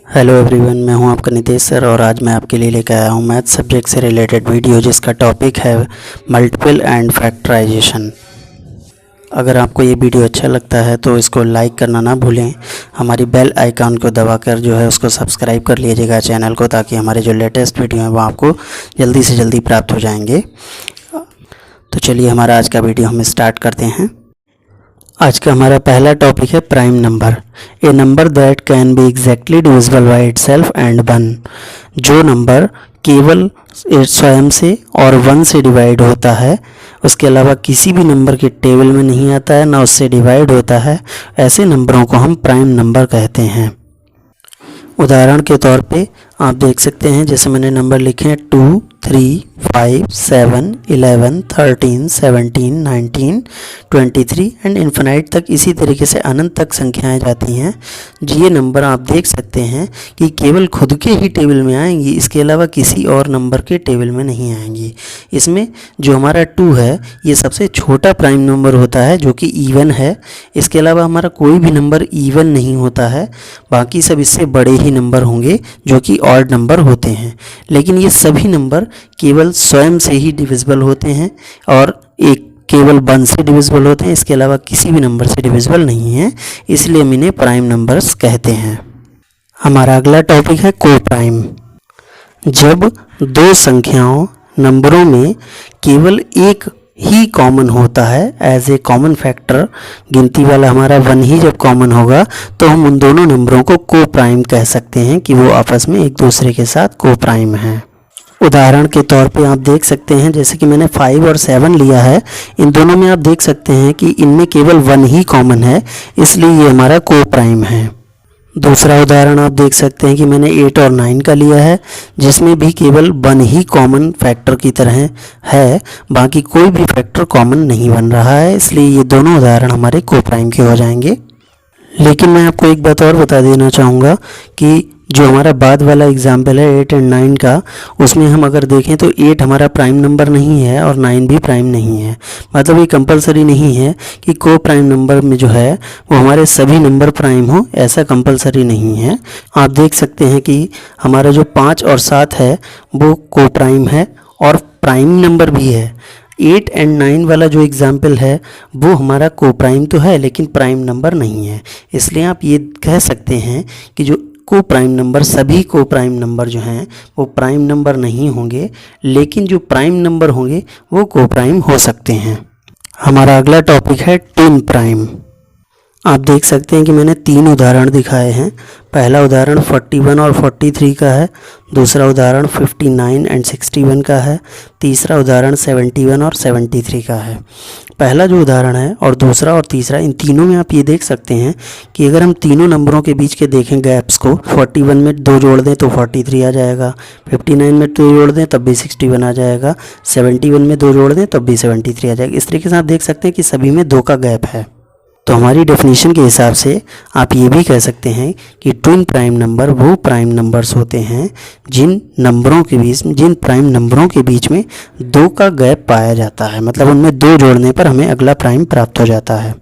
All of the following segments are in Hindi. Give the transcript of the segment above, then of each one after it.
हेलो एवरीवन, मैं हूं आपका नितेश सर और आज मैं आपके लिए लेकर आया हूं मैथ सब्जेक्ट से रिलेटेड वीडियो जिसका टॉपिक है मल्टीपल एंड फैक्टराइजेशन। अगर आपको ये वीडियो अच्छा लगता है तो इसको लाइक करना ना भूलें। हमारी बेल आइकन को दबाकर जो है उसको सब्सक्राइब कर लीजिएगा चैनल को, ताकि हमारे जो लेटेस्ट वीडियो हैं वो आपको जल्दी से जल्दी प्राप्त हो जाएंगे। तो चलिए हमारा आज का वीडियो हम स्टार्ट करते हैं। आज का हमारा पहला टॉपिक है prime number. A number that can be exactly divisible by itself and 1। जो नंबर केवल स्वयं से और 1 से डिवाइड होता है, उसके अलावा किसी भी नंबर के टेबल में नहीं आता है, ना उससे डिवाइड होता है, ऐसे नंबरों को हम प्राइम नंबर कहते हैं। उदाहरण के तौर पे आप देख सकते हैं, जैसे मैंने नंबर लिखे हैं 2, 3, 5, 7, 11, 13, 17, 19, 23 एंड इन्फिनाइट तक इसी तरीके से अनंत तक संख्याएं जाती हैं। ये नंबर आप देख सकते हैं कि केवल खुद के ही टेबल में आएंगी, इसके अलावा किसी और नंबर के टेबल में नहीं आएंगी। इसमें जो हमारा 2 है ये सबसे छोटा प्राइम नंबर होता है जो कि इवन है। इसके अलावा हमारा कोई भी नंबर इवन नहीं होता है, बाकी सब इससे बड़े ही नंबर होंगे जो कि ऑड नंबर होते हैं। लेकिन ये सभी नंबर केवल स्वयं से ही डिविजिबल होते हैं और एक केवल 1 से डिविजिबल होते हैं, इसके अलावा किसी भी नंबर से डिविजिबल नहीं है, इसलिए हम इन्हें प्राइम नंबर्स कहते हैं। हमारा अगला टॉपिक है को प्राइम। जब दो संख्याओं नंबरों में केवल एक ही कॉमन होता है, एज ए कॉमन फैक्टर, गिनती वाला हमारा 1 ही जब कॉमन होगा तो हम उन दोनों नंबरों को को प्राइम कह सकते हैं कि वो आपस में एक दूसरे के साथ को प्राइम हैं। उदाहरण के तौर पे आप देख सकते हैं, जैसे कि मैंने 5 और 7 लिया है, इन दोनों में आप देख सकते हैं कि इनमें केवल 1 ही कॉमन है, इसलिए ये हमारा को प्राइम है। दूसरा उदाहरण आप देख सकते हैं कि मैंने 8 और 9 का लिया है, जिसमें भी केवल 1 ही कॉमन फैक्टर की तरह है, बाकी कोई भी फैक्टर कॉमन नहीं बन रहा है, इसलिए ये दोनों उदाहरण हमारे को प्राइम के हो जाएंगे। लेकिन मैं आपको एक बात और बता देना चाहूँगा कि जो हमारा बाद वाला एग्जाम्पल है 8 और 9 का, उसमें हम अगर देखें तो 8 हमारा प्राइम नंबर नहीं है और 9 भी प्राइम नहीं है। मतलब ये कंपलसरी नहीं है कि को प्राइम नंबर में जो है वो हमारे सभी नंबर प्राइम हो, ऐसा कंपलसरी नहीं है। आप देख सकते हैं कि हमारा जो 5 और 7 है वो को प्राइम है और प्राइम नंबर भी है। 8 एंड 9 वाला जो एग्जाम्पल है वो हमारा को प्राइम तो है लेकिन प्राइम नंबर नहीं है, इसलिए आप ये कह सकते हैं कि जो को प्राइम नंबर, सभी को प्राइम नंबर जो हैं वो प्राइम नंबर नहीं होंगे, लेकिन जो प्राइम नंबर होंगे वो को प्राइम हो सकते हैं। हमारा अगला टॉपिक है ट्विन प्राइम। आप देख सकते हैं कि मैंने 3 उदाहरण दिखाए हैं। पहला उदाहरण 41 और 43 का है, दूसरा उदाहरण 59 एंड 61 का है, तीसरा उदाहरण 71 और 73 का है। पहला जो उदाहरण है और दूसरा और तीसरा, इन तीनों में आप ये देख सकते हैं कि अगर हम तीनों नंबरों के बीच के देखें गैप्स को, 41 में 2 जोड़ दें तो 43 आ जाएगा, 59 में 2 जोड़ दें तब भी 61 आ जाएगा, 71 में 2 जोड़ दें तब भी 73 आ जाएगा। इस तरीके से आप देख सकते हैं कि सभी में 2 का गैप है। तो हमारी डेफिनेशन के हिसाब से आप ये भी कह सकते हैं कि ट्विन प्राइम नंबर वो प्राइम नंबर्स होते हैं जिन प्राइम नंबरों के बीच में 2 का गैप पाया जाता है, मतलब उनमें 2 जोड़ने पर हमें अगला प्राइम प्राप्त हो जाता है।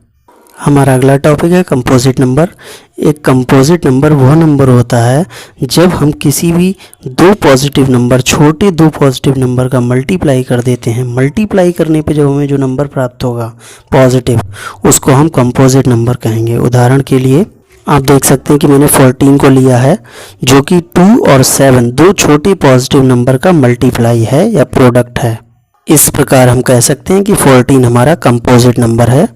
हमारा अगला टॉपिक है कंपोजिट नंबर। एक कंपोजिट नंबर वह नंबर होता है जब हम किसी भी 2 पॉजिटिव नंबर, छोटे 2 पॉजिटिव नंबर का मल्टीप्लाई कर देते हैं। मल्टीप्लाई करने पे जब हमें जो नंबर प्राप्त होगा पॉजिटिव, उसको हम कंपोजिट नंबर कहेंगे। उदाहरण के लिए आप देख सकते हैं कि मैंने 14 को लिया है, जो कि 2 और 7 2 छोटे पॉजिटिव नंबर का मल्टीप्लाई है या प्रोडक्ट है। इस प्रकार हम कह सकते हैं कि 14 हमारा कंपोजिट नंबर है।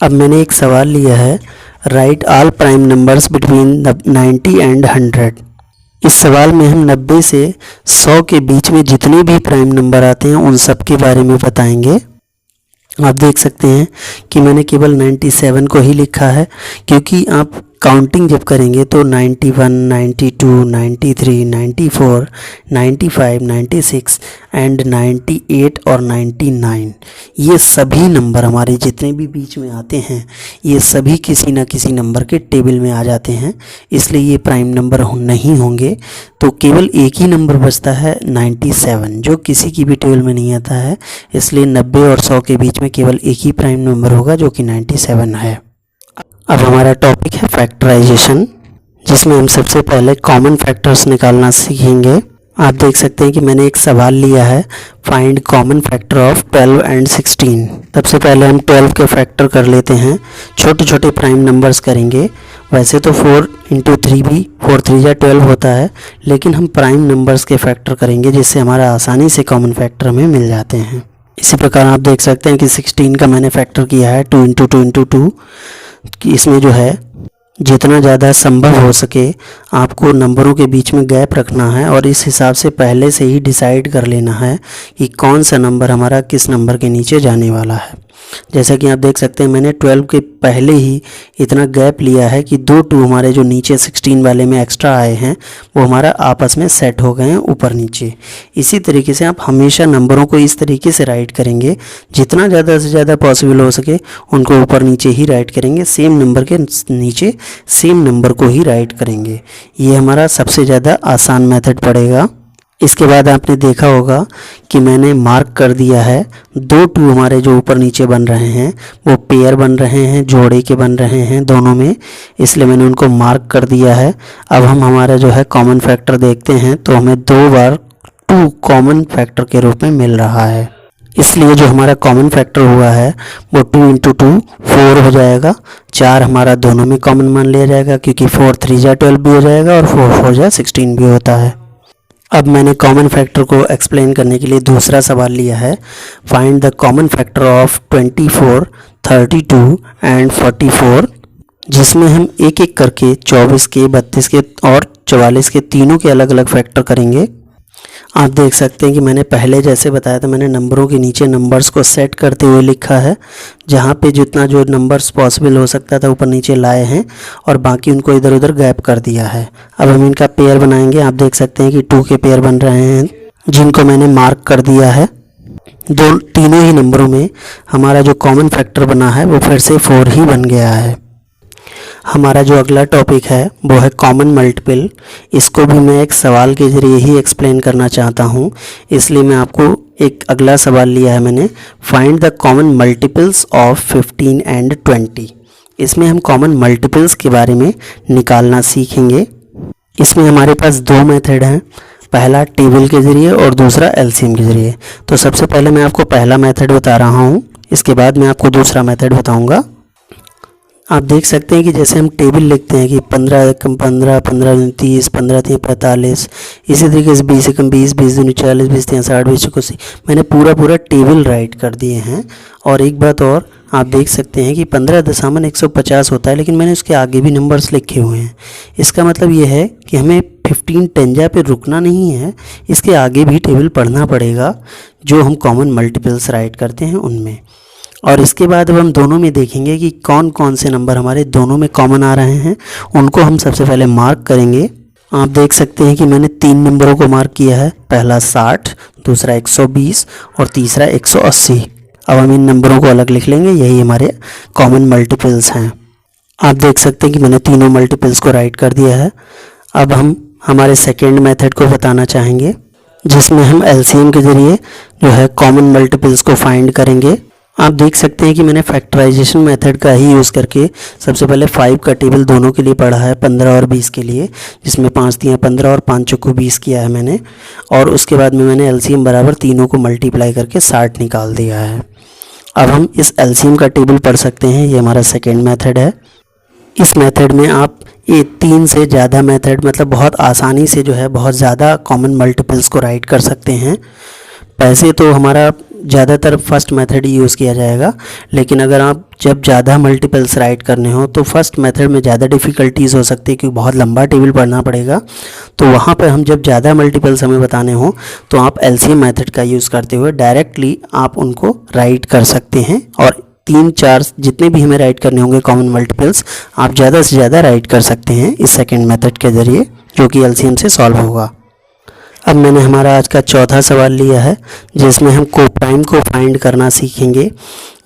अब मैंने एक सवाल लिया है, right all prime numbers between 90 and 100। इस सवाल में हम 90 से 100 के बीच में जितने भी प्राइम नंबर आते हैं उन सब के बारे में बताएंगे। आप देख सकते हैं कि मैंने केवल 97 को ही लिखा है, क्योंकि आप काउंटिंग जब करेंगे तो 91, 92, 93, 94, 95, 96 एंड 98 और 99, ये सभी नंबर हमारे जितने भी बीच में आते हैं ये सभी किसी न किसी नंबर के टेबल में आ जाते हैं, इसलिए ये प्राइम नंबर नहीं होंगे। तो केवल एक ही नंबर बचता है 97, जो किसी की भी टेबल में नहीं आता है, इसलिए 90 और 100 के बीच में केवल एक ही प्राइम नंबर होगा जो कि 97 है। अब हमारा टॉपिक है फैक्टराइजेशन। जिसमें हम सबसे पहले कॉमन फैक्टर्स निकालना सीखेंगे। आप देख सकते हैं कि मैंने एक सवाल लिया है, find common factor of 12 and 16। सबसे पहले हम 12 के फैक्टर कर लेते हैं, छोटे छोटे प्राइम नंबर्स करेंगे। वैसे तो 4 इंटू 3 भी 4 3 जा 12 होता है, लेकिन हम प्राइम नंबर्स के फैक्टर करेंगे जिससे हमारा आसानी से कॉमन फैक्टर हमें मिल जाते हैं। इसी प्रकार आप देख सकते हैं कि 16 का मैंने फैक्टर किया है 2 इंटू 2 इंटू 2। इसमें जो है जितना ज़्यादा संभव हो सके आपको नंबरों के बीच में गैप रखना है और इस हिसाब से पहले से ही डिसाइड कर लेना है कि कौन सा नंबर हमारा किस नंबर के नीचे जाने वाला है। जैसा कि आप देख सकते हैं मैंने 12 के पहले ही इतना गैप लिया है कि 2 2 हमारे जो नीचे 16 वाले में एक्स्ट्रा आए हैं वो हमारा आपस में सेट हो गए हैं ऊपर नीचे। इसी तरीके से आप हमेशा नंबरों को इस तरीके से राइट करेंगे, जितना ज़्यादा से ज़्यादा पॉसिबल हो सके उनको ऊपर नीचे ही राइट करेंगे, सेम नंबर के नीचे सेम नंबर को ही राइट करेंगे। ये हमारा सबसे ज़्यादा आसान मेथड पड़ेगा। इसके बाद आपने देखा होगा कि मैंने मार्क कर दिया है 2 2 हमारे जो ऊपर नीचे बन रहे हैं वो पेयर बन रहे हैं, जोड़े के बन रहे हैं दोनों में, इसलिए मैंने उनको मार्क कर दिया है। अब हम हमारा जो है कॉमन फैक्टर देखते हैं तो हमें 2 बार 2 कॉमन फैक्टर के रूप में मिल रहा है, इसलिए जो हमारा कॉमन फैक्टर हुआ है वो 2 इंटू 2 4 हो जाएगा। 4 हमारा दोनों में कॉमन मान लिया जाएगा क्योंकि 4 3 जा 12 भी हो जाएगा और 4 4 जा 16 भी होता है। अब मैंने कॉमन फैक्टर को एक्सप्लेन करने के लिए दूसरा सवाल लिया है, find the common factor of 24, 32 and 44, जिसमें हम एक एक करके 24 के, 32 के और 44 के तीनों के अलग अलग फैक्टर करेंगे। आप देख सकते हैं कि मैंने पहले जैसे बताया था मैंने नंबरों के नीचे नंबर्स को सेट करते हुए लिखा है, जहाँ पे जितना जो नंबर्स पॉसिबल हो सकता था ऊपर नीचे लाए हैं और बाकी उनको इधर उधर गैप कर दिया है। अब हम इनका पेयर बनाएंगे। आप देख सकते हैं कि 2 के पेयर बन रहे हैं जिनको मैंने मार्क कर दिया है। तीनों ही नंबरों में हमारा जो कॉमन फैक्टर बना है वो फिर से 4 ही बन गया है। हमारा जो अगला टॉपिक है वो है कॉमन मल्टीपल। इसको भी मैं एक सवाल के ज़रिए ही एक्सप्लेन करना चाहता हूँ, इसलिए मैं आपको एक अगला सवाल लिया है मैंने, find the common multiples of 15 and 20। इसमें हम कॉमन मल्टीपल्स के बारे में निकालना सीखेंगे। इसमें हमारे पास 2 मेथड हैं, पहला टेबल के ज़रिए और दूसरा एलसीएम के ज़रिए। तो सबसे पहले मैं आपको पहला मेथड बता रहा हूँ, इसके बाद मैं आपको दूसरा मेथड बताऊँगा। आप देख सकते हैं कि जैसे हम टेबल लिखते हैं कि 15 कम 15, 15 दूनी 30, 15 3 45, इसी तरीके से 20 कम 20, 20 दूनी 40, 20 3 60, 20 80, मैंने पूरा टेबल राइट कर दिए हैं। और एक बात और आप देख सकते हैं कि 15.150 होता है, लेकिन मैंने उसके आगे भी नंबर्स लिखे हुए हैं। इसका मतलब ये है कि हमें 15 10 पे रुकना नहीं है, इसके आगे भी टेबल पढ़ना पड़ेगा जो हम कॉमन मल्टीपल्स राइट करते हैं उनमें। और इसके बाद अब हम दोनों में देखेंगे कि कौन कौन से नंबर हमारे दोनों में कॉमन आ रहे हैं, उनको हम सबसे पहले मार्क करेंगे। आप देख सकते हैं कि मैंने 3 नंबरों को मार्क किया है, पहला 60, दूसरा 120 और तीसरा 180। अब हम इन नंबरों को अलग लिख लेंगे, यही हमारे कॉमन मल्टीपल्स हैं। आप देख सकते हैं कि मैंने तीनों मल्टीपल्स को राइट कर दिया है। अब हम हमारे सेकेंड मेथड को बताना चाहेंगे, जिसमें हम एलसीएम के ज़रिए जो है कॉमन मल्टीपल्स को फाइंड करेंगे। आप देख सकते हैं कि मैंने फैक्टराइजेशन मेथड का ही यूज़ करके सबसे पहले 5 का टेबल दोनों के लिए पढ़ा है, 15 और 20 के लिए, जिसमें 5 3 15 और 5 चौको 20 किया है मैंने। और उसके बाद में मैंने एलसीएम बराबर तीनों को मल्टीप्लाई करके 60 निकाल दिया है। अब हम इस एलसीएम का टेबल पढ़ सकते हैं, ये हमारा सेकेंड मेथड है। इस मेथड में आप ये 3 से ज़्यादा मेथड मतलब बहुत आसानी से जो है बहुत ज़्यादा कॉमन मल्टीपल्स को राइट कर सकते हैं। वैसे तो हमारा ज़्यादातर फर्स्ट मेथड ही यूज़ किया जाएगा, लेकिन अगर आप जब ज़्यादा मल्टीपल्स राइट करने हो तो फर्स्ट मेथड में ज़्यादा डिफ़िकल्टीज़ हो सकती है क्योंकि बहुत लंबा टेबल पढ़ना पड़ेगा। तो वहाँ पर हम जब ज़्यादा मल्टीपल्स हमें बताने हो तो आप एलसीएम मेथड का यूज़ करते हुए डायरेक्टली आप उनको राइट कर सकते हैं और 3 4 जितने भी हमें राइट करने होंगे कॉमन मल्टीपल्स आप ज़्यादा से ज़्यादा राइट कर सकते हैं इस सेकेंड मेथड के ज़रिए, जो कि एलसीएम से सॉल्व होगा। अब मैंने हमारा आज का चौथा सवाल लिया है, जिसमें हम कोप्राइम को फाइंड करना सीखेंगे।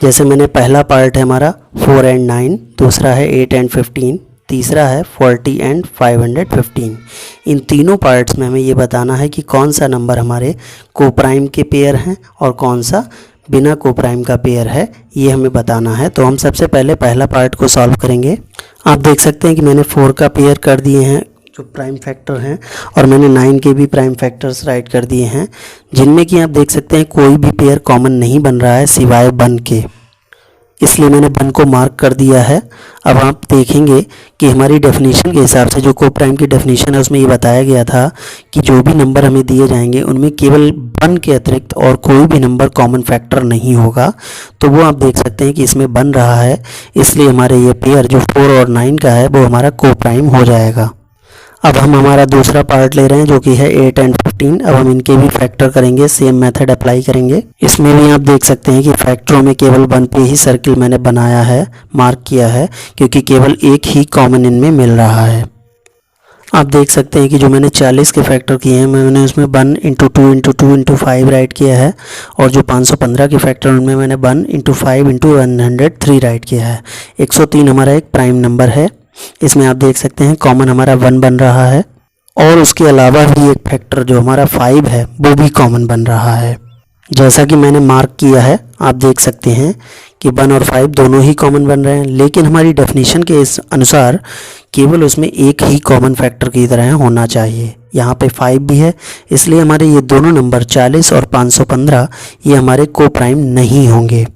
जैसे मैंने पहला पार्ट है हमारा 4 एंड 9, दूसरा है 8 एंड 15, तीसरा है 40 एंड 515। इन तीनों पार्ट्स में हमें ये बताना है कि कौन सा नंबर हमारे कोप्राइम के पेयर हैं और कौन सा बिना को प्राइम का पेयर है, ये हमें बताना है। तो हम सबसे पहले पहला पार्ट को सॉल्व करेंगे। आप देख सकते हैं कि मैंने 4 का पेयर कर दिए हैं जो प्राइम फैक्टर हैं, और मैंने 9 के भी प्राइम फैक्टर्स राइट कर दिए हैं, जिनमें कि आप देख सकते हैं कोई भी पेयर कॉमन नहीं बन रहा है सिवाय 1 के, इसलिए मैंने 1 को मार्क कर दिया है। अब आप देखेंगे कि हमारी डेफिनेशन के हिसाब से जो को प्राइम की डेफिनेशन है उसमें ये बताया गया था कि जो भी नंबर हमें दिए जाएंगे उनमें केवल 1 के अतिरिक्त और कोई भी नंबर कॉमन फैक्टर नहीं होगा। तो वो आप देख सकते हैं कि इसमें बन रहा है, इसलिए हमारे ये पेयर जो 4 और 9 का है वो हमारा को प्राइम हो जाएगा। अब हम हमारा दूसरा पार्ट ले रहे हैं जो कि है 8 एंड 15। अब हम इनके भी फैक्टर करेंगे, सेम मेथड अप्लाई करेंगे। इसमें भी आप देख सकते हैं कि फैक्टरों में केवल 1 पे ही सर्किल मैंने बनाया है, मार्क किया है, क्योंकि केवल एक ही कॉमन इनमें मिल रहा है। आप देख सकते हैं कि जो मैंने 40 के फैक्टर किए हैं मैंने उसमें 1 इंटू 2 इंटू 2 इंटू 5 राइट किया है, और जो 515 के फैक्टर उनमें मैंने 1 इंटू 5 इंटू 103 राइट किया है। 103 हमारा एक प्राइम नंबर है। इसमें आप देख सकते हैं कॉमन हमारा 1 बन रहा है, और उसके अलावा भी एक फैक्टर जो हमारा 5 है वो भी कॉमन बन रहा है। जैसा कि मैंने मार्क किया है आप देख सकते हैं कि 1 और 5 दोनों ही कॉमन बन रहे हैं, लेकिन हमारी डेफिनेशन के इस अनुसार केवल उसमें एक ही कॉमन फैक्टर की तरह होना चाहिए। यहाँ पे 5 भी है, इसलिए हमारे ये दोनों नंबर 40 और 515 ये हमारे को प्राइम नहीं होंगे।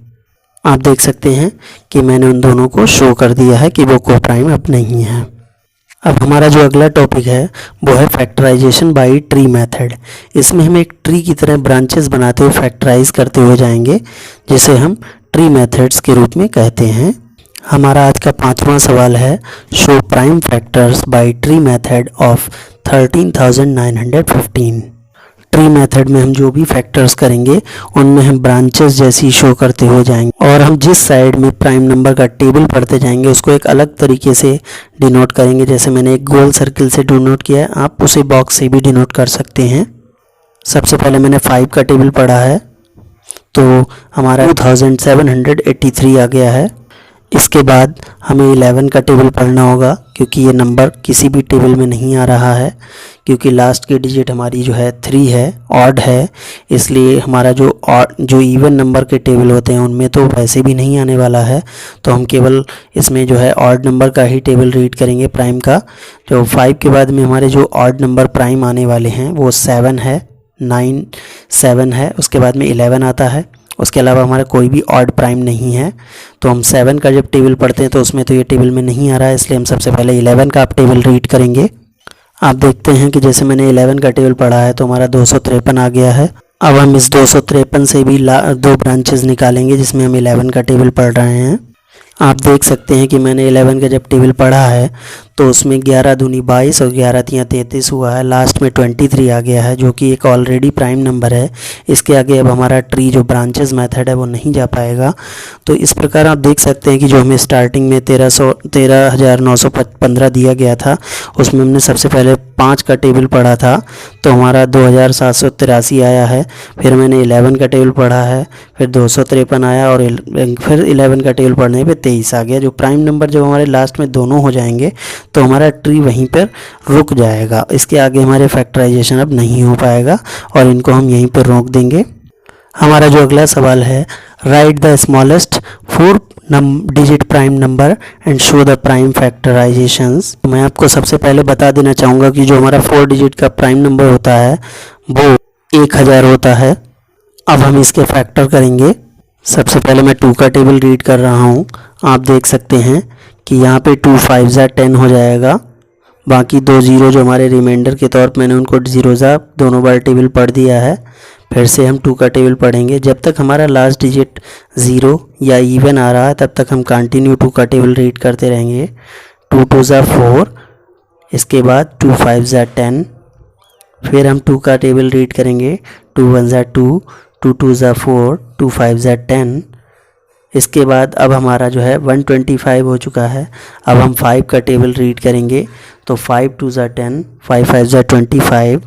आप देख सकते हैं कि मैंने उन दोनों को शो कर दिया है कि वो को प्राइम अब नहीं है। अब हमारा जो अगला टॉपिक है वो है फैक्टराइजेशन बाय ट्री मेथड। इसमें हम एक ट्री की तरह ब्रांचेस बनाते हुए फैक्टराइज करते हुए जाएंगे, जिसे हम ट्री मेथड्स के रूप में कहते हैं। हमारा आज का 5वां सवाल है, show prime factors bye tree method of 13,915। Tree method में हम जो भी फैक्टर्स करेंगे उनमें हम ब्रांचेस जैसी शो करते हुए जाएंगे, और हम जिस साइड में प्राइम नंबर का टेबल पढ़ते जाएंगे उसको एक अलग तरीके से डिनोट करेंगे। जैसे मैंने एक गोल सर्किल से डिनोट किया है, आप उसे बॉक्स से भी डिनोट कर सकते हैं। सबसे पहले मैंने 5 का टेबल पढ़ा है, तो हमारा 2783 आ गया है। इसके बाद हमें 11 का टेबल पढ़ना होगा, क्योंकि ये नंबर किसी भी टेबल में नहीं आ रहा है, क्योंकि लास्ट की डिजिट हमारी जो है 3 है, ऑड है, इसलिए हमारा जो इवन नंबर के टेबल होते हैं उनमें तो वैसे भी नहीं आने वाला है। तो हम केवल इसमें जो है ऑड नंबर का ही टेबल रीड करेंगे प्राइम का। जो 5 के बाद में हमारे जो ऑड नंबर प्राइम आने वाले हैं वो 7 है, 9 7 है, उसके बाद में 11 आता है। उसके अलावा हमारा कोई भी ऑड प्राइम नहीं है। तो हम 7 का जब टेबल पढ़ते हैं तो उसमें तो ये टेबल में नहीं आ रहा है, इसलिए हम सबसे पहले 11 का आप टेबल रीड करेंगे। आप देखते हैं कि जैसे मैंने 11 का टेबल पढ़ा है तो हमारा 253 आ गया है। अब हम इस 253 से भी 2 ब्रांचेस निकालेंगे जिसमें हम 11 का टेबल पढ़ रहे हैं। आप देख सकते हैं कि मैंने 11 का जब टेबल पढ़ा है तो उसमें 11 दूनी 22 और 11 तियाँ 33 हुआ है। लास्ट में 23 आ गया है, जो कि एक ऑलरेडी प्राइम नंबर है। इसके आगे अब हमारा ट्री जो ब्रांचेस मेथड है वो नहीं जा पाएगा। तो इस प्रकार आप देख सकते हैं कि जो हमें स्टार्टिंग में 13,915 दिया गया था उसमें हमने सबसे पहले 5 का टेबल पढ़ा था तो हमारा 2,783 आया है। फिर मैंने 11 का टेबल पढ़ा है, फिर 253 आया, और फिर 11 का टेबल पढ़ने पे 23 आ गया। जो प्राइम नंबर जब हमारे लास्ट में दोनों हो जाएंगे तो हमारा ट्री वहीं पर रुक जाएगा। इसके आगे हमारे फैक्टराइजेशन अब नहीं हो पाएगा और इनको हम यहीं पर रोक देंगे। हमारा जो अगला सवाल है, right the smallest 4 digit prime number and show the prime factorisations. मैं आपको सबसे पहले बता देना चाहूँगा कि जो हमारा 4 डिजिट का प्राइम नंबर होता है वो 1000 होता है। अब हम इसके फैक्टर करेंगे। सबसे पहले मैं 2 का टेबल रीड कर रहा हूँ। आप देख सकते हैं कि यहाँ पे 2 5 ज़ा 10 हो जाएगा। बाकी 2 जीरो जो हमारे रिमाइंडर के तौर पर मैंने उनको 0 ज़ा दोनों बार टेबल पढ़ दिया है। फिर से हम 2 का टेबल पढ़ेंगे। जब तक हमारा लास्ट डिजिट 0 या इवन आ रहा है तब तक हम कंटिन्यू 2 का टेबल रीड करते रहेंगे। 2 2 ज़ा 4, इसके बाद 2 5 ज़ा 10, फिर हम 2 का टेबल रीड करेंगे। 2 1 ज़ा 2, 2 2 ज़ा 4, 2 5 ज़ा 10। इसके बाद अब हमारा जो है 125 हो चुका है। अब हम 5 का टेबल रीड करेंगे तो 5 2 ज़ा 10, 5 5 ज़ा 25,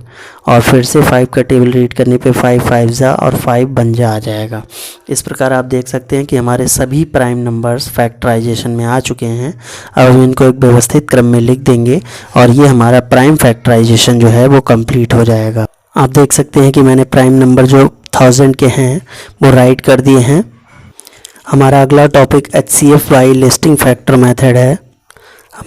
और फिर से 5 का टेबल रीड करने पे 5 5 ज़ा और 5 बन जा आ जाएगा। इस प्रकार आप देख सकते हैं कि हमारे सभी प्राइम नंबर्स फैक्टराइजेशन में आ चुके हैं। अब हम इनको एक व्यवस्थित क्रम में लिख देंगे और ये हमारा प्राइम फैक्टराइजेशन जो है वो कंप्लीट हो जाएगा। आप देख सकते हैं कि मैंने प्राइम नंबर जो 1000 के हैं वो राइट कर दिए हैं। हमारा अगला topic HCF by listing factor method है।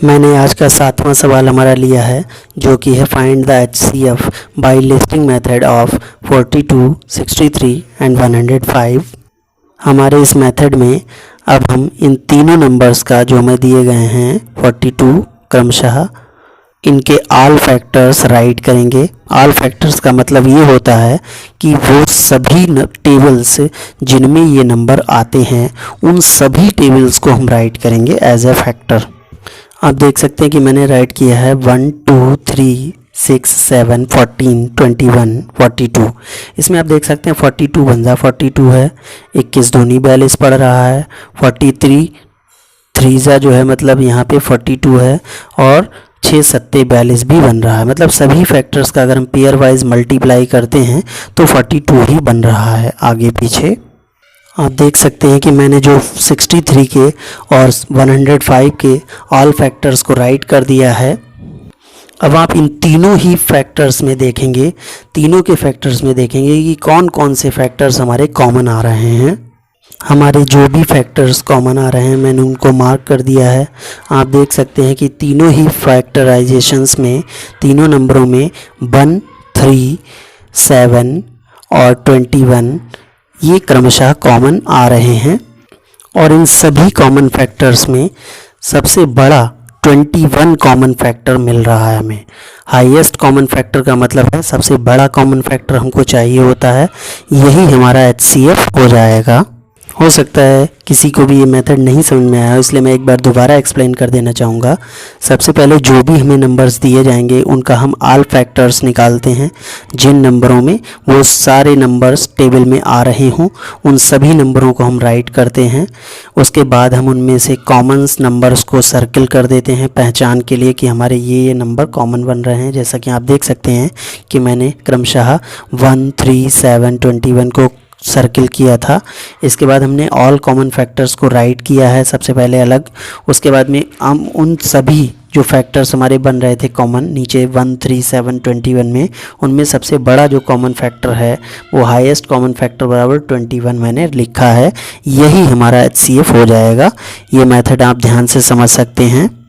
मैंने आज का 7वां सवाल हमारा लिया है जो कि है find the HCF by listing method of 42, 63 and 105। हमारे इस मेथड में अब हम इन तीनों नंबर्स का जो हमें दिए गए हैं 42 क्रमशः इनके ऑल फैक्टर्स राइट करेंगे। ऑल फैक्टर्स का मतलब ये होता है कि वो सभी टेबल्स जिनमें ये नंबर आते हैं उन सभी टेबल्स को हम राइट करेंगे एज ए फैक्टर। आप देख सकते हैं कि मैंने राइट किया है 1, 2, 3, 6, 7, 14, 21, 42। इसमें आप देख सकते हैं 42 बंदा 42 है, 21 दूनी 42 पड़ रहा है, 43 3 जो है मतलब यहाँ पे 42 है और 6 सत्ते 42 भी बन रहा है। मतलब सभी फैक्टर्स का अगर हम पेयर वाइज मल्टीप्लाई करते हैं तो 42 ही बन रहा है आगे पीछे। आप देख सकते हैं कि मैंने जो 63 के और 105 के ऑल फैक्टर्स को राइट कर दिया है। अब आप इन तीनों ही फैक्टर्स में देखेंगे, तीनों के फैक्टर्स में देखेंगे कि कौन कौन से फैक्टर्स हमारे कॉमन आ रहे हैं। हमारे जो भी फैक्टर्स कॉमन आ रहे हैं मैंने उनको मार्क कर दिया है। आप देख सकते हैं कि तीनों ही फैक्टराइजेशंस में तीनों नंबरों में 1, 3, 7 और 21 ये क्रमशः कॉमन आ रहे हैं और इन सभी कॉमन फैक्टर्स में सबसे बड़ा 21 कॉमन फैक्टर मिल रहा है हमें। हाईएस्ट कॉमन फैक्टर का मतलब है सबसे बड़ा कॉमन फैक्टर हमको चाहिए होता है, यही हमारा HCF हो जाएगा। हो सकता है किसी को भी ये मेथड नहीं समझ में आया, इसलिए मैं एक बार दोबारा एक्सप्लेन कर देना चाहूँगा। सबसे पहले जो भी हमें नंबर्स दिए जाएंगे उनका हम ऑल फैक्टर्स निकालते हैं। जिन नंबरों में वो सारे नंबर्स टेबल में आ रहे हों उन सभी नंबरों को हम राइट करते हैं। उसके बाद हम उनमें से कॉमन्स नंबर्स को सर्किल कर देते हैं पहचान के लिए कि हमारे ये नंबर कॉमन बन रहे हैं। जैसा कि आप देख सकते हैं कि मैंने क्रमशः 1, 3, 7, 21 को सर्किल किया था। इसके बाद हमने ऑल कॉमन फैक्टर्स को राइट किया है सबसे पहले अलग। उसके बाद में हम उन सभी जो फैक्टर्स हमारे बन रहे थे कॉमन नीचे 1, 3, 7, 21 में उनमें सबसे बड़ा जो कॉमन फैक्टर है वो हाईएस्ट कॉमन फैक्टर बराबर 21 मैंने लिखा है। यही हमारा HCF हो जाएगा। ये मेथड आप ध्यान से समझ सकते हैं।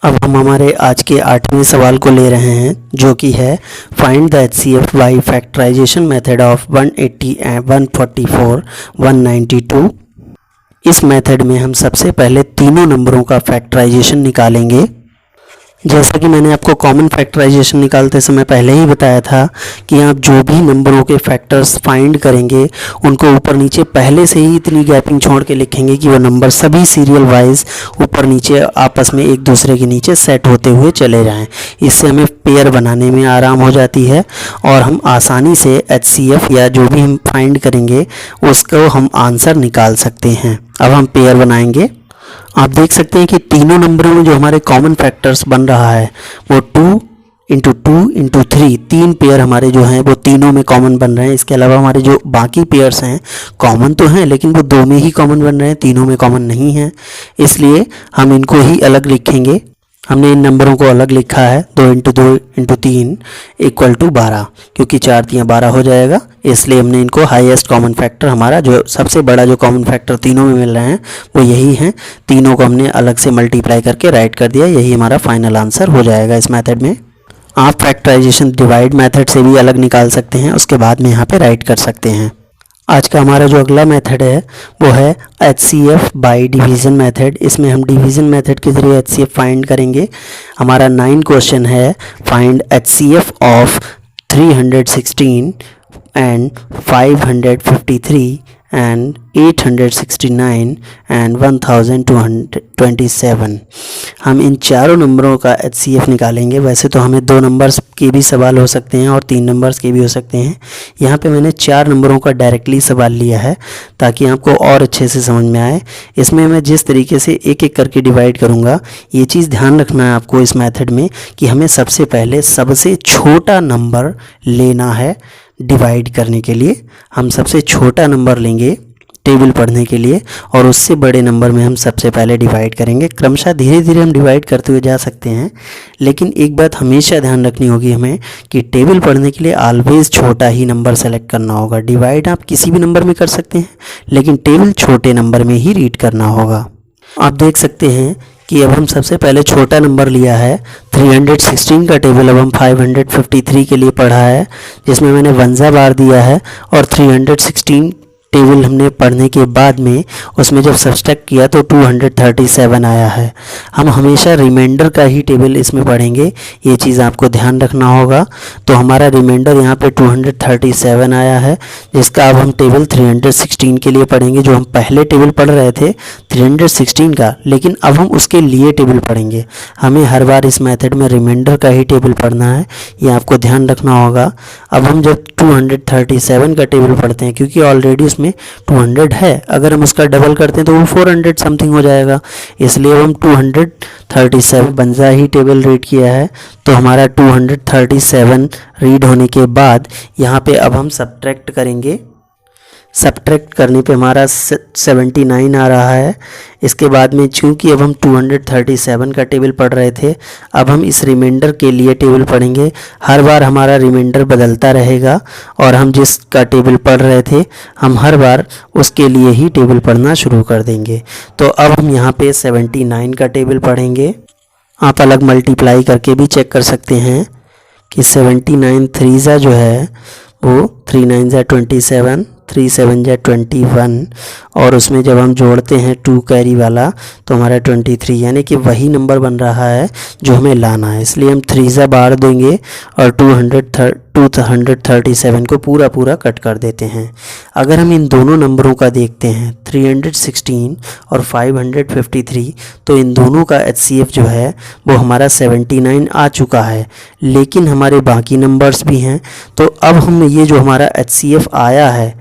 अब हम हमारे आज के 8वें सवाल को ले रहे हैं जो कि है find the HCF by factorization method of 180, 144, 192। इस मेथड में हम सबसे पहले तीनों नंबरों का फैक्टराइजेशन निकालेंगे। जैसा कि मैंने आपको कॉमन फैक्टराइजेशन निकालते समय पहले ही बताया था कि आप जो भी नंबरों के फैक्टर्स फाइंड करेंगे उनको ऊपर नीचे पहले से ही इतनी गैपिंग छोड़ के लिखेंगे कि वो नंबर सभी सीरियल वाइज ऊपर नीचे आपस में एक दूसरे के नीचे सेट होते हुए चले जाएं। इससे हमें पेयर बनाने में आराम हो जाती है और हम आसानी से HCF या जो भी हम फाइंड करेंगे उसको हम आंसर निकाल सकते हैं। अब हम पेयर बनाएंगे। आप देख सकते हैं कि तीनों नंबरों में जो हमारे कॉमन फैक्टर्स बन रहा है वो 2 इंटू 2 इंटू 3 तीन पेयर हमारे जो हैं वो तीनों में कॉमन बन रहे हैं। इसके अलावा हमारे जो बाकी पेयर्स हैं कॉमन तो हैं लेकिन वो 2 में ही कॉमन बन रहे हैं, तीनों में कॉमन नहीं है, इसलिए हम इनको ही अलग लिखेंगे। हमने इन नंबरों को अलग लिखा है 2 इंटू 2 इंटू 3 इक्वल टू 12, क्योंकि 4 3 12 हो जाएगा, इसलिए हमने इनको हाईएस्ट कॉमन फैक्टर हमारा जो सबसे बड़ा जो कॉमन फैक्टर तीनों में मिल रहे हैं वो यही हैं। तीनों को हमने अलग से मल्टीप्लाई करके राइट कर दिया। यही हमारा फाइनल आंसर हो जाएगा इस मेथड में। आप फैक्टराइजेशन डिवाइड मेथड से भी अलग निकाल सकते हैं, उसके बाद में यहाँ पे राइट कर सकते हैं। आज का हमारा जो अगला मेथड है वो है HCF बाई डिवीज़न मेथड। इसमें हम डिवीज़न मेथड के ज़रिए HCF फाइंड करेंगे। हमारा 9 क्वेश्चन है find HCF of 316 and 553 and 869 and 1227। हम इन चारों नंबरों का HCF निकालेंगे। वैसे तो हमें 2 नंबर्स के भी सवाल हो सकते हैं और 3 नंबर्स के भी हो सकते हैं। यहाँ पे मैंने 4 नंबरों का डायरेक्टली सवाल लिया है ताकि आपको और अच्छे से समझ में आए। इसमें मैं जिस तरीके से एक एक करके डिवाइड करूँगा, ये चीज़ ध्यान रखना है आपको इस मेथड में कि हमें सबसे पहले सबसे छोटा नंबर लेना है। डिवाइड करने के लिए हम सबसे छोटा नंबर लेंगे टेबल पढ़ने के लिए, और उससे बड़े नंबर में हम सबसे पहले डिवाइड करेंगे। क्रमशः धीरे धीरे हम डिवाइड करते हुए जा सकते हैं, लेकिन एक बात हमेशा ध्यान रखनी होगी हमें कि टेबल पढ़ने के लिए ऑलवेज छोटा ही नंबर सेलेक्ट करना होगा। डिवाइड आप किसी भी नंबर में कर सकते हैं, लेकिन टेबल छोटे नंबर में ही रीड करना होगा। आप देख सकते हैं कि अब हम सबसे पहले छोटा नंबर लिया है। 316 का टेबल अब हम 553 के लिए पढ़ा है, जिसमें मैंने 1 बार दिया है, और 316 टेबल हमने पढ़ने के बाद में उसमें जब सब्सट्रैक्ट किया तो 237 आया है। हम हमेशा रिमाइंडर का ही टेबल इसमें पढ़ेंगे, ये चीज़ आपको ध्यान रखना होगा। तो हमारा रिमाइंडर यहाँ पे 237 आया है, जिसका अब हम टेबल 316 के लिए पढ़ेंगे। जो हम पहले टेबल पढ़ रहे थे 316 का, लेकिन अब हम उसके लिए टेबल पढ़ेंगे। हमें हर बार इस मेथड में रिमाइंडर का ही टेबल पढ़ना है, ये आपको ध्यान रखना होगा। अब हम जब 237 का टेबल पढ़ते हैं, क्योंकि ऑलरेडी उसमें 200 है, अगर हम उसका डबल करते हैं तो वो 400 समथिंग हो जाएगा, इसलिए हम 237 बंजा ही टेबल रीड किया है। तो हमारा 237 रीड होने के बाद यहाँ पे अब हम सब्ट्रैक्ट करेंगे। सब्ट्रैक्ट करने पे हमारा 79 आ रहा है। इसके बाद में चूंकि अब हम 237 का टेबल पढ़ रहे थे, अब हम इस रिमाइंडर के लिए टेबल पढ़ेंगे। हर बार हमारा रिमाइंडर बदलता रहेगा, और हम जिसका टेबल पढ़ रहे थे हम हर बार उसके लिए ही टेबल पढ़ना शुरू कर देंगे। तो अब हम यहाँ पे 79 का टेबल पढ़ेंगे। आप अलग मल्टीप्लाई करके भी चेक कर सकते हैं कि 79 3 जो है वो 3 9 27, 3 7 21, और उसमें जब हम जोड़ते हैं 2 कैरी वाला तो हमारा 23, यानी कि वही नंबर बन रहा है जो हमें लाना है। इसलिए हम 3 बार देंगे और 237 को पूरा कट कर देते हैं। अगर हम इन दोनों नंबरों का देखते हैं 316 और 553, तो इन दोनों का HCF जो है वो हमारा 79 आ चुका है, लेकिन हमारे बाकी नंबर्स भी हैं। तो अब हम ये जो हमारा HCF आया है,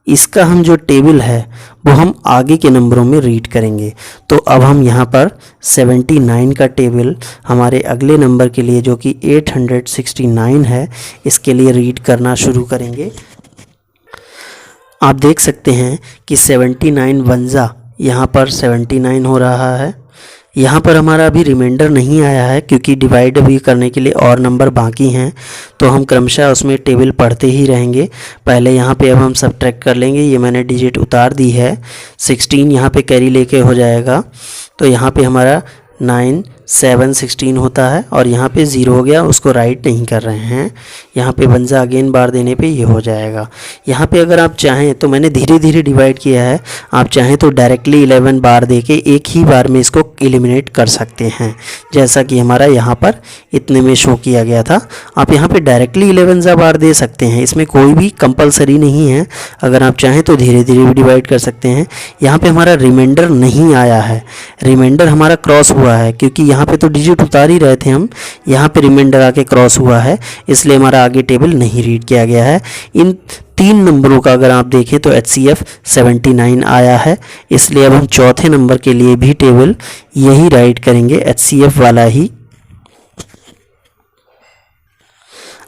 इसका हम जो टेबल है वो हम आगे के नंबरों में रीड करेंगे। तो अब हम यहाँ पर 79 का टेबल हमारे अगले नंबर के लिए जो कि 869 है, इसके लिए रीड करना शुरू करेंगे। आप देख सकते हैं कि 79 वंजा यहाँ पर 79 हो रहा है। यहाँ पर हमारा अभी रिमाइंडर नहीं आया है, क्योंकि डिवाइड अभी करने के लिए और नंबर बाकी हैं, तो हम क्रमशः उसमें टेबल पढ़ते ही रहेंगे। पहले यहाँ पे अब हम सब्ट्रैक्ट कर लेंगे। ये मैंने डिजिट उतार दी है, 16 यहाँ पे कैरी लेके हो जाएगा, तो यहाँ पे हमारा 9 7 16 होता है, और यहाँ पे 0 हो गया, उसको राइट नहीं कर रहे हैं। यहाँ पे बंजा अगेन बार देने पे ये हो जाएगा। यहाँ पे अगर आप चाहें तो मैंने धीरे धीरे डिवाइड किया है, आप चाहें तो डायरेक्टली 11 बार दे के एक ही बार में इसको एलिमिनेट कर सकते हैं, जैसा कि हमारा यहाँ पर इतने में शो किया गया था। आप यहाँ पे डायरेक्टली 11 बार दे सकते हैं, इसमें कोई भी कंपलसरी नहीं है। अगर आप चाहें तो धीरे धीरे भी डिवाइड कर सकते हैं। यहाँ पे हमारा रिमाइंडर नहीं आया है, रिमाइंडर हमारा क्रॉस हुआ है, क्योंकि यहाँ पे तो डिजिट उतार ही रहे थे हम, यहाँ पे रिमाइंडर आके क्रॉस हुआ है, इसलिए हमारा आगे टेबल नहीं रीड किया गया है। इन 3 नंबरों का अगर आप देखें तो HCF 79 आया है, इसलिए अब हम चौथे नंबर के लिए भी टेबल यही राइट करेंगे, HCF वाला ही।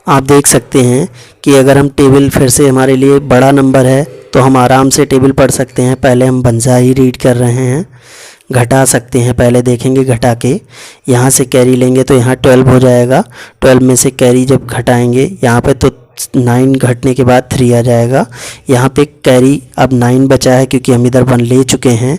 आप देख सकते हैं कि अगर हम टेबल फिर से हमारे लिए बड़ा नंबर है तो हम आराम से टेबल पढ़ सकते हैं। पहले हम बंजा ही रीड कर रहे हैं, घटा सकते हैं, पहले देखेंगे घटा के। यहाँ से कैरी लेंगे तो यहाँ 12 हो जाएगा, 12 में से कैरी जब घटाएंगे यहाँ पे तो 9 घटने के बाद 3 आ जाएगा। यहाँ पे कैरी अब 9 बचा है, क्योंकि हम इधर 1 ले चुके हैं,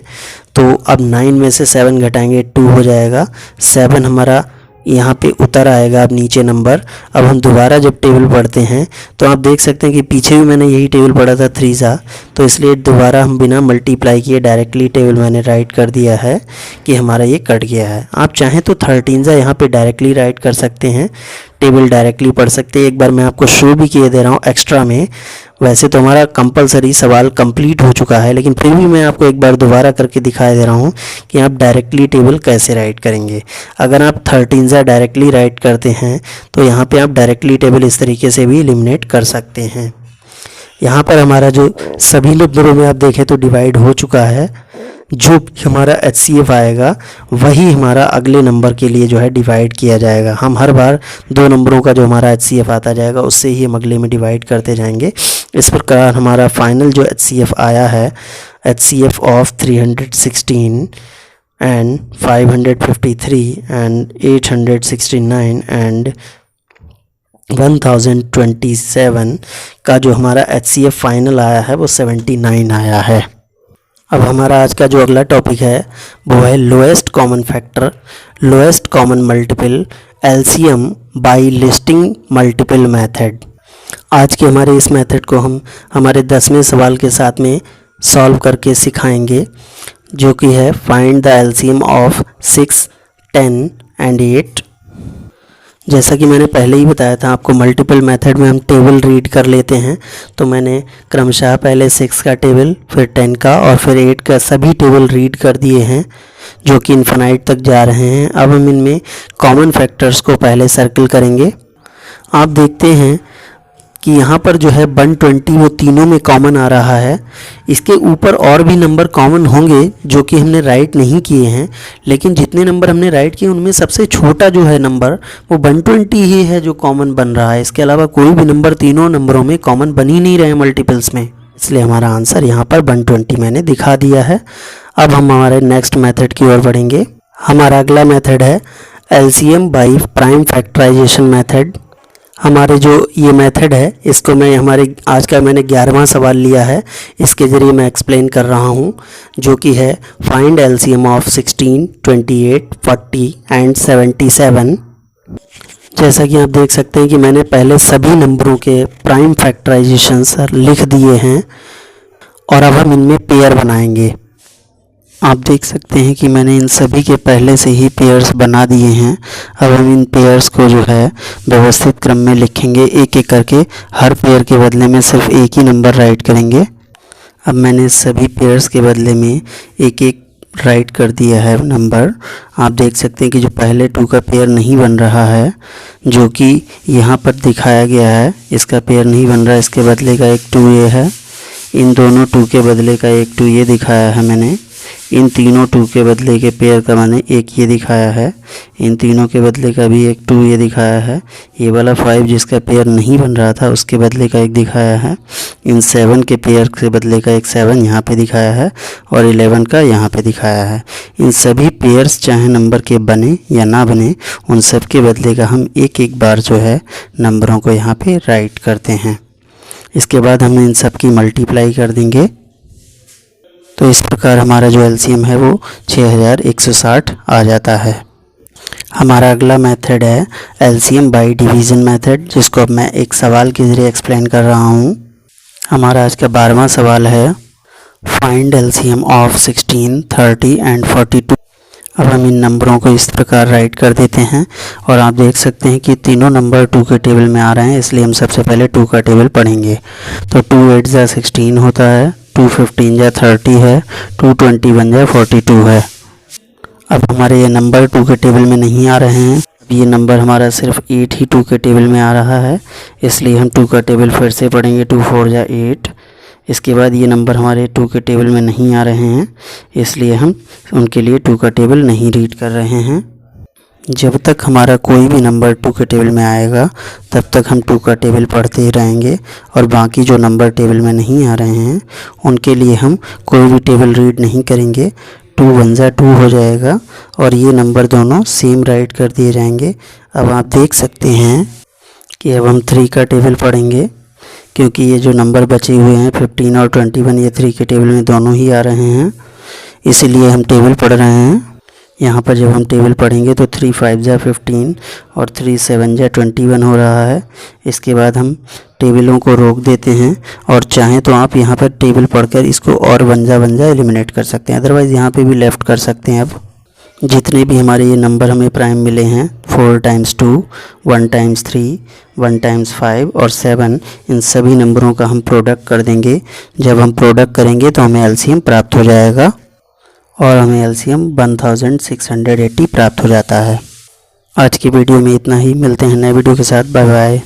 तो अब 9 में से 7 घटाएंगे 2 हो जाएगा। 7 हमारा यहाँ पे उतर आएगा अब नीचे नंबर। अब हम दोबारा जब टेबल पढ़ते हैं तो आप देख सकते हैं कि पीछे भी मैंने यही टेबल पढ़ा था 3 तो इसलिए दोबारा हम बिना मल्टीप्लाई किए डायरेक्टली टेबल मैंने राइट कर दिया है कि हमारा ये कट गया है। आप चाहें तो 13 यहाँ पे डायरेक्टली राइट कर सकते हैं, टेबल डायरेक्टली पढ़ सकते हैं। एक बार मैं आपको शो भी किए दे रहा हूँ एक्स्ट्रा में। वैसे तो हमारा कंपलसरी सवाल कंप्लीट हो चुका है, लेकिन फिर भी मैं आपको एक बार दोबारा करके दिखा दे रहा हूँ कि आप डायरेक्टली टेबल कैसे राइट करेंगे। अगर आप 13 डायरेक्टली राइट करते हैं तो यहाँ पे आप डायरेक्टली टेबल इस तरीके से भी एलिमिनेट कर सकते हैं। यहाँ पर हमारा जो सभी नंबरों में आप देखें तो डिवाइड हो चुका है। जो हमारा HCF आएगा वही हमारा अगले नंबर के लिए जो है डिवाइड किया जाएगा। हम हर बार दो नंबरों का जो हमारा HCF आता जाएगा उससे ही हम अगले में डिवाइड करते जाएंगे। इस प्रकार हमारा फाइनल जो HCF आया है, HCF of 316 and 553 and 869 and 1027 का जो हमारा HCF फाइनल आया है वो 79 आया है। अब हमारा आज का जो अगला टॉपिक है वो है lowest common factor, lowest common multiple, LCM by listing multiple method. आज के हमारे इस मेथड को हम हमारे 10वें सवाल के साथ में सॉल्व करके सिखाएंगे, जो कि है find the LCM of 6, 10 and 8। जैसा कि मैंने पहले ही बताया था आपको, मल्टीपल मेथड में हम टेबल रीड कर लेते हैं। तो मैंने क्रमशः पहले 6 का टेबल, फिर 10 का और फिर 8 का सभी टेबल रीड कर दिए हैं, जो कि इन्फिनाइट तक जा रहे हैं। अब हम इनमें कॉमन फैक्टर्स को पहले सर्कल करेंगे। आप देखते हैं कि यहाँ पर जो है 120 वो तीनों में कॉमन आ रहा है। इसके ऊपर और भी नंबर कॉमन होंगे जो कि हमने राइट नहीं किए हैं, लेकिन जितने नंबर हमने राइट किए उनमें सबसे छोटा जो है नंबर वो 120 ही है जो कॉमन बन रहा है। इसके अलावा कोई भी नंबर तीनों नंबरों में कॉमन बन ही नहीं रहे मल्टीपल्स में, इसलिए हमारा आंसर यहाँ पर 120 मैंने दिखा दिया है। अब हम हमारे नेक्स्ट मेथड की ओर बढ़ेंगे। हमारा अगला मेथड है LCM by prime factorization method. हमारे जो ये मेथड है इसको मैं हमारे आज का मैंने 11वां सवाल लिया है, इसके ज़रिए मैं एक्सप्लेन कर रहा हूँ, जो कि है फाइंड LCM ऑफ 16, 28, 40 एंड 77। जैसा कि आप देख सकते हैं कि मैंने पहले सभी नंबरों के प्राइम फैक्टराइजेशंस लिख दिए हैं और अब हम इनमें पेयर बनाएंगे। आप देख सकते हैं कि मैंने इन सभी के पहले से ही पेयर्स बना दिए हैं। अब हम इन पेयर्स को जो है व्यवस्थित क्रम में लिखेंगे, एक एक करके। हर पेयर के बदले में सिर्फ एक ही नंबर राइट करेंगे। अब मैंने सभी पेयर्स के बदले में एक एक राइट कर दिया है नंबर। आप देख सकते हैं कि जो पहले 2 का पेयर नहीं बन रहा है, जो कि यहाँ पर दिखाया गया है, इसका पेयर नहीं बन रहा है, इसके बदले का एक 2 ये है। इन दोनों 2 के बदले का एक 2 ये दिखाया है मैंने। इन तीनों 2 के बदले के पेयर का मैंने एक ये दिखाया है। इन तीनों के बदले का भी एक 2 ये दिखाया है। ये वाला 5 जिसका पेयर नहीं बन रहा था उसके बदले का एक दिखाया है। इन 7 के पेयर के बदले का एक 7 यहाँ पे दिखाया है और 11 का यहाँ पे दिखाया है। इन सभी पेयर्स चाहे नंबर के बने या ना बने, उन सब के बदले का हम एक एक बार जो है नंबरों को यहाँ पे राइट करते हैं। इसके बाद हम इन सब की मल्टीप्लाई कर देंगे। तो इस प्रकार हमारा जो LCM है वो 6160 आ जाता है। हमारा अगला मेथड है LCM बाय डिवीज़न मेथड, जिसको अब मैं एक सवाल के ज़रिए एक्सप्लेन कर रहा हूँ। हमारा आज का 12वां सवाल है फाइंड LCM ऑफ 16, 30 एंड 42। अब हम इन नंबरों को इस प्रकार राइट कर देते हैं और आप देख सकते हैं कि तीनों नंबर 2 के टेबल में आ रहे हैं, इसलिए हम सबसे पहले 2 का टेबल पढ़ेंगे। तो 2 8 जा 16 होता है, 2 15 जा 30 है, 2 21 जा 42 है। अब हमारे ये नंबर 2 के टेबल में नहीं आ रहे हैं। ये नंबर हमारा सिर्फ 8 ही 2 के टेबल में आ रहा है, इसलिए हम 2 का टेबल फिर से पढ़ेंगे। 2 4 जा 8। इसके बाद ये नंबर हमारे 2 के टेबल में नहीं आ रहे हैं, इसलिए हम उनके लिए 2 का टेबल नहीं रीड कर रहे हैं। जब तक हमारा कोई भी नंबर 2 के टेबल में आएगा तब तक हम 2 का टेबल पढ़ते ही रहेंगे, और बाकी जो नंबर टेबल में नहीं आ रहे हैं उनके लिए हम कोई भी टेबल रीड नहीं करेंगे। 2 1 जा 2 हो जाएगा और ये नंबर दोनों सेम राइट कर दिए जाएंगे। अब आप देख सकते हैं कि अब हम 3 का टेबल पढ़ेंगे, क्योंकि ये जो नंबर बचे हुए हैं 15 और 21 ये 3 के टेबल में दोनों ही आ रहे हैं, इसीलिए हम टेबल पढ़ रहे हैं। यहाँ पर जब हम टेबल पढ़ेंगे तो 3 5 जा 15 और 3 7 जा 21 हो रहा है। इसके बाद हम टेबलों को रोक देते हैं, और चाहें तो आप यहाँ पर टेबल पढ़कर इसको और 1 जा एलिमिनेट कर सकते हैं, अदरवाइज़ यहाँ पे भी लेफ़्ट कर सकते हैं। अब जितने भी हमारे ये नंबर हमें प्राइम मिले हैं 4 टाइम्स 2, 1 टाइम्स 3, 1 टाइम्स 5 और 7, इन सभी नंबरों का हम प्रोडक्ट कर देंगे। जब हम प्रोडक्ट करेंगे तो हमें LCM प्राप्त हो जाएगा और हमें LCM 1680 प्राप्त हो जाता है। आज की वीडियो में इतना ही, मिलते हैं नए वीडियो के साथ। Bye bye.